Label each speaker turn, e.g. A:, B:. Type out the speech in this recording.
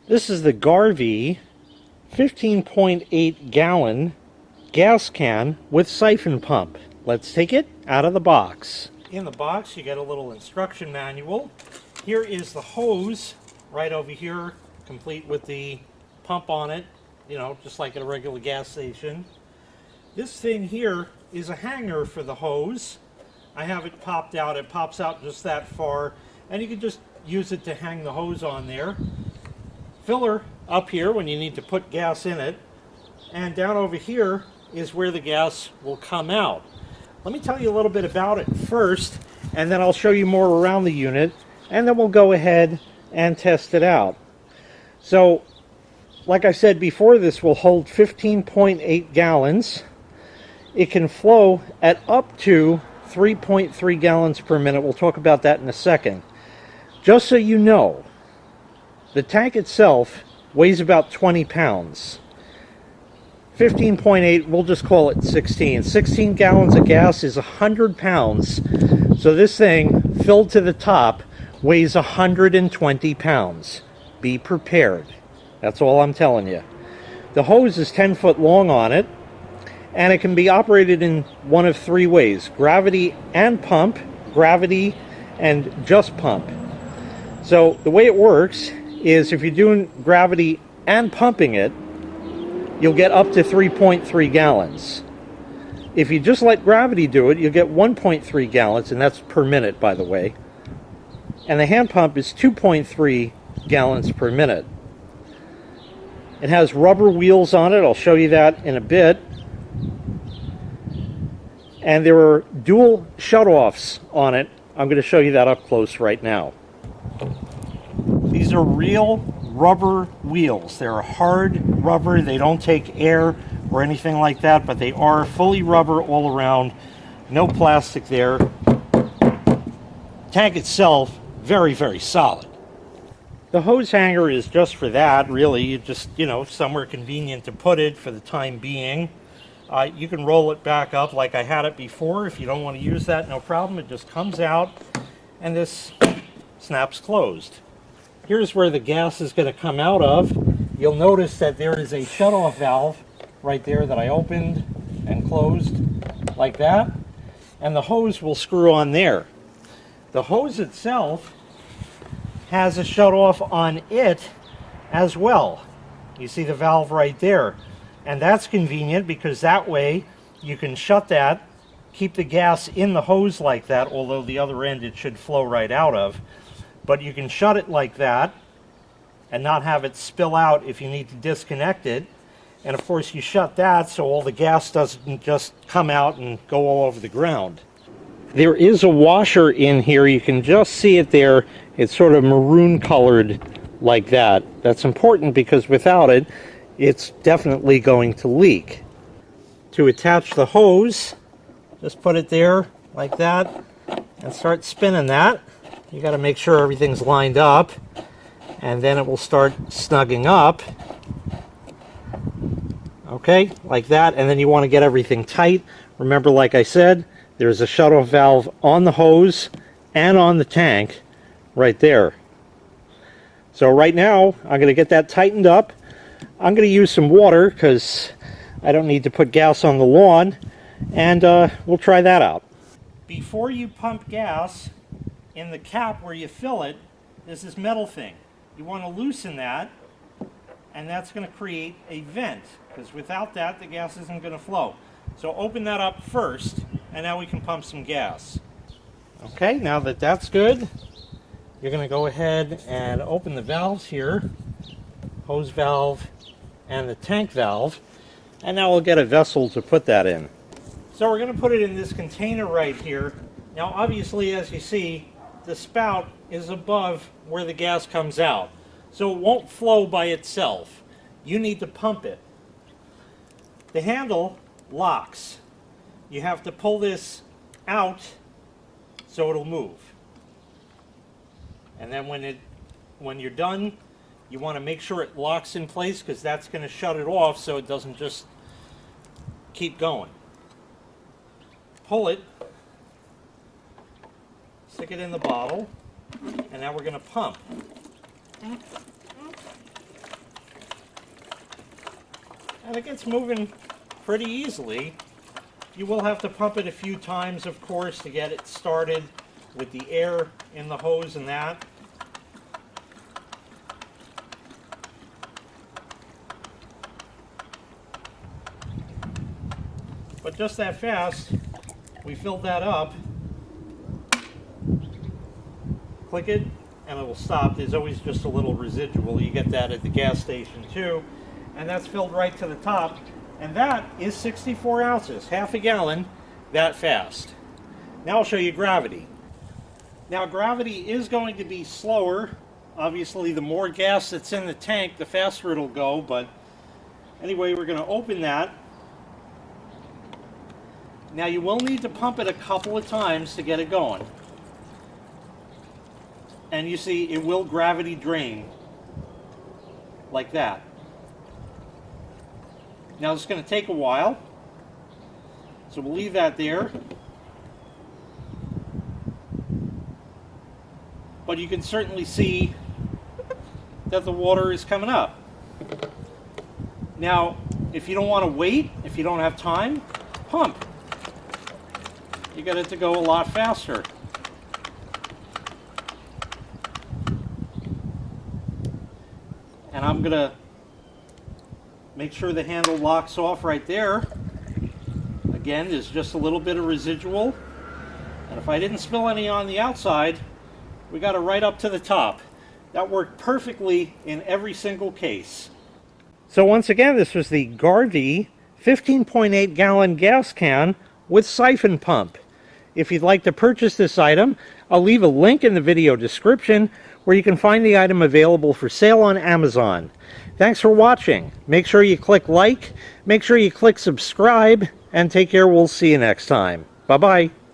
A: This is the GARVEE 15.8 gallon gas can with siphon pump. Let's take it out of the box. In the box you get a little instruction manual. Here is the hose right over here, complete with the pump on it, you know, just like at a regular gas station. This thing here is a hanger for the hose. I have it popped out. It pops out just that far, and you can just use it to hang the hose on there. Filler up here when you need to put gas in it, and down over here is where the gas will come out. Let me tell you a little bit about it first, and then I'll show you more around the unit, and then we'll go ahead and test it out. So, like I said before, this will hold 15.8 gallons. It can flow at up to 3.3 gallons per minute. We'll talk about that in a second. Just so you know, the tank itself weighs about 20 pounds. 15.8, we'll just call it 16. 16 gallons of gas is 100 pounds. So this thing, filled to the top, weighs 120 pounds. Be prepared. That's all I'm telling you. The hose is 10 foot long on it, and it can be operated in one of three ways: gravity and pump, gravity and just pump. So the way it works is if you're doing gravity and pumping it, you'll get up to 3.3 gallons. If you just let gravity do it, you'll get 1.3 gallons, and that's per minute, by the way. And the hand pump is 2.3 gallons per minute. It has rubber wheels on it. I'll show you that in a bit. And there are dual shutoffs on it. I'm going to show you that up close right now. These are real rubber wheels. They're hard rubber. They don't take air or anything like that, but they are fully rubber all around. No plastic there. Tank itself, very, very solid. The hose hanger is just for that, really. You just, you know, somewhere convenient to put it for the time being. You can roll it back up like I had it before. If you don't want to use that, no problem. It just comes out and this snaps closed. Here's where the gas is going to come out of. You'll notice that there is a shutoff valve right there that I opened and closed like that. And the hose will screw on there. The hose itself has a shutoff on it as well. You see the valve right there. And that's convenient because that way you can shut that, keep the gas in the hose like that, although the other end it should flow right out of. But you can shut it like that and not have it spill out if you need to disconnect it. And of course you shut that so all the gas doesn't just come out and go all over the ground. There is a washer in here. You can just see it there. It's sort of maroon colored like that. That's important because without it, it's definitely going to leak. To attach the hose, just put it there like that and start spinning that. You got to make sure everything's lined up, and then it will start snugging up. Okay, like that, and then you want to get everything tight. Remember, like I said, there's a shutoff valve on the hose and on the tank right there. So right now, I'm going to get that tightened up. I'm going to use some water because I don't need to put gas on the lawn, and we'll try that out. Before you pump gas, in the cap where you fill it, there's this metal thing. You want to loosen that, and that's going to create a vent, because without that, the gas isn't going to flow. So open that up first, and now we can pump some gas. Okay, now that that's good, you're going to go ahead and open the valves here, hose valve and the tank valve, and now we'll get a vessel to put that in. So we're going to put it in this container right here. Now obviously, as you see, the spout is above where the gas comes out, so it won't flow by itself. You need to pump it. The handle locks. You have to pull this out so it'll move. And then when you're done, you want to make sure it locks in place, because that's going to shut it off so it doesn't just keep going. Pull it, stick it in the bottle, and now we're going to pump. And it gets moving pretty easily. You will have to pump it a few times, of course, to get it started with the air in the hose and that. But just that fast, we filled that up. Click it, and it will stop. There's always just a little residual. You get that at the gas station too. And that's filled right to the top. And that is 64 ounces, half a gallon, that fast. Now I'll show you gravity. Now gravity is going to be slower. Obviously, the more gas that's in the tank, the faster it'll go. But anyway, we're going to open that. Now you will need to pump it a couple of times to get it going. And you see, it will gravity drain like that. Now it's going to take a while, so we'll leave that there. But you can certainly see that the water is coming up. Now, if you don't want to wait, if you don't have time, pump. You get it to go a lot faster. And I'm going to make sure the handle locks off right there. Again, there's just a little bit of residual. And if I didn't spill any on the outside, we got it right up to the top. That worked perfectly in every single case. So once again, this was the GARVEE 15.8 gallon gas can with siphon pump. If you'd like to purchase this item, I'll leave a link in the video description where you can find the item available for sale on Amazon. Thanks for watching. Make sure you click like, make sure you click subscribe, and take care. We'll see you next time. Bye-bye.